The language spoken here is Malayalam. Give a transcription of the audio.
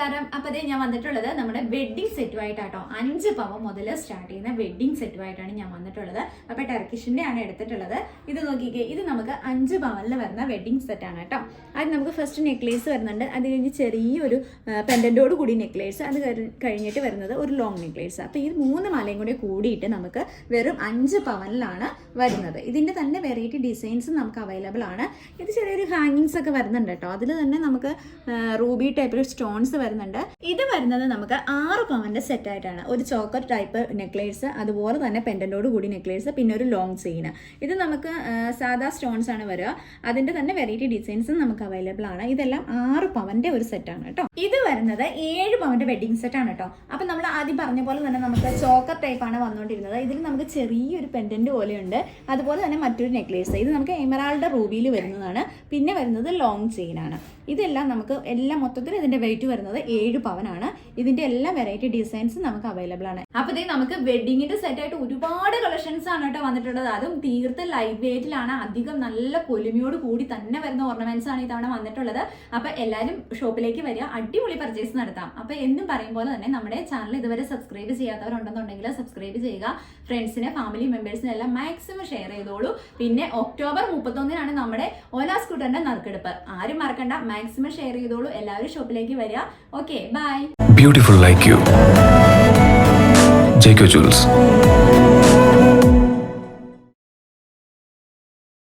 നമസ്കാരം. അപ്പോൾ ഞാൻ വന്നിട്ടുള്ളത് നമ്മുടെ വെഡ്ഡിംഗ് സെറ്റുമായിട്ടാട്ടോ. 5 പവൻ മുതൽ സ്റ്റാർട്ട് ചെയ്യുന്ന വെഡ്ഡിംഗ് സെറ്റുമായിട്ടാണ് ഞാൻ വന്നിട്ടുള്ളത്. അപ്പോൾ ടർക്കിഷിൻ്റെ ആണ് എടുത്തിട്ടുള്ളത്. ഇത് നോക്കിക്കേ, ഇത് നമുക്ക് 5 പവനിൽ വരുന്ന വെഡ്ഡിംഗ് സെറ്റാണ് കേട്ടോ. അത് നമുക്ക് ഫസ്റ്റ് നെക്ലേസ് വരുന്നുണ്ട്, അത് കഴിഞ്ഞ് ചെറിയൊരു പെൻഡൻറ്റോട് കൂടി നെക്ലേസ്, അത് കഴിഞ്ഞിട്ട് വരുന്നത് ഒരു ലോങ് നെക്ലേസ്. അപ്പോൾ ഈ 3 മാലയും കൂടി കൂടിയിട്ട് നമുക്ക് വെറും 5 പവനിലാണ് വരുന്നത്. ഇതിൻ്റെ തന്നെ വെറൈറ്റി ഡിസൈൻസ് നമുക്ക് അവൈലബിൾ ആണ്. ഇത് ചെറിയൊരു ഹാങ്ങിങ്സ് ഒക്കെ വരുന്നുണ്ട് കേട്ടോ. അതിൽ തന്നെ നമുക്ക് റൂബി ടൈപ്പിൽ സ്റ്റോൺസ് വരുന്നുണ്ട്. ഇത് വരുന്നത് നമുക്ക് 6 പവന്റെ സെറ്റ് ആയിട്ടാണ്. ഒരു ചോക്കർ ടൈപ്പ് നെക്ലേസ്, അതുപോലെ തന്നെ പെൻഡന്റോട് കൂടി നെക്ലേസ്, പിന്നെ ഒരു ലോങ് ചെയിന്. ഇത് നമുക്ക് സാധാ സ്റ്റോൺസ് ആണ് വരിക. അതിന്റെ തന്നെ വെറൈറ്റി ഡിസൈൻസും നമുക്ക് അവൈലബിൾ ആണ്. ഇതെല്ലാം 6 പവന്റെ ഒരു സെറ്റ് ആണ് കേട്ടോ. ഇത് വരുന്നത് 7 പവന്റെ വെഡിങ് സെറ്റ് ആണ് കേട്ടോ. അപ്പൊ നമ്മൾ ആദ്യം പറഞ്ഞ പോലെ തന്നെ നമുക്ക് ചോക്കർ ടൈപ്പ് ആണ് വന്നുകൊണ്ടിരുന്നത്. ഇതിൽ നമുക്ക് ചെറിയൊരു പെൻഡന്റ് പോലെയുണ്ട്, അതുപോലെ തന്നെ മറ്റൊരു നെക്ലേസ്. ഇത് നമുക്ക് എമറാൾഡ് റൂബിയിൽ വരുന്നതാണ്. പിന്നെ വരുന്നത് ലോങ് ചെയിൻ ആണ്. ഇതെല്ലാം നമുക്ക് എല്ലാം മൊത്തത്തിൽ ഇതിന്റെ വെയിറ്റ് വരുന്നത് 7 പവനാണ്. ഇതിന്റെ എല്ലാ വെറൈറ്റി ഡിസൈൻസ് നമുക്ക് അവൈലബിൾ ആണ്. അപ്പൊ ഇത് നമുക്ക് വെഡിങ്ങിന്റെ സെറ്റ് ആയിട്ട് ഒരുപാട് കളക്ഷൻസ് ആണ് കേട്ടോ വന്നിട്ടുള്ളത്. അതും തീർത്ത് ലൈറ്റ് വെയിറ്റിലാണ്. അധികം നല്ല പൊലിമയോട് കൂടി തന്നെ വരുന്ന ഓർണമെന്റ്സ് ആണ് ഇതവണ വന്നിട്ടുള്ളത്. അപ്പൊ എല്ലാവരും ഷോപ്പിലേക്ക് വരിക, അടിപൊളി പർച്ചേസ് നടത്താം. അപ്പൊ എന്നും പറയും പോലെ തന്നെ നമ്മുടെ ചാനൽ ഇതുവരെ സബ്സ്ക്രൈബ് ചെയ്യാത്തവരുണ്ടെന്നുണ്ടെങ്കിൽ സബ്സ്ക്രൈബ് ചെയ്യുക. ഫ്രണ്ട്സിനെ, ഫാമിലി മെമ്പേഴ്സിനെ എല്ലാം മാക്സിമം ഷെയർ ചെയ്തോളൂ. പിന്നെ ഒക്ടോബർ 31 നമ്മുടെ ഓല സ്കൂട്ടറിന്റെ നറുക്കെടുപ്പ്. ആരും മറക്കണ്ട, മാക്സിമം ഷെയർ ചെയ്തോളൂ. എല്ലാവരും ഷോപ്പിലേക്ക് വരിക. Okay, bye. Beautiful like you. JK Jewels.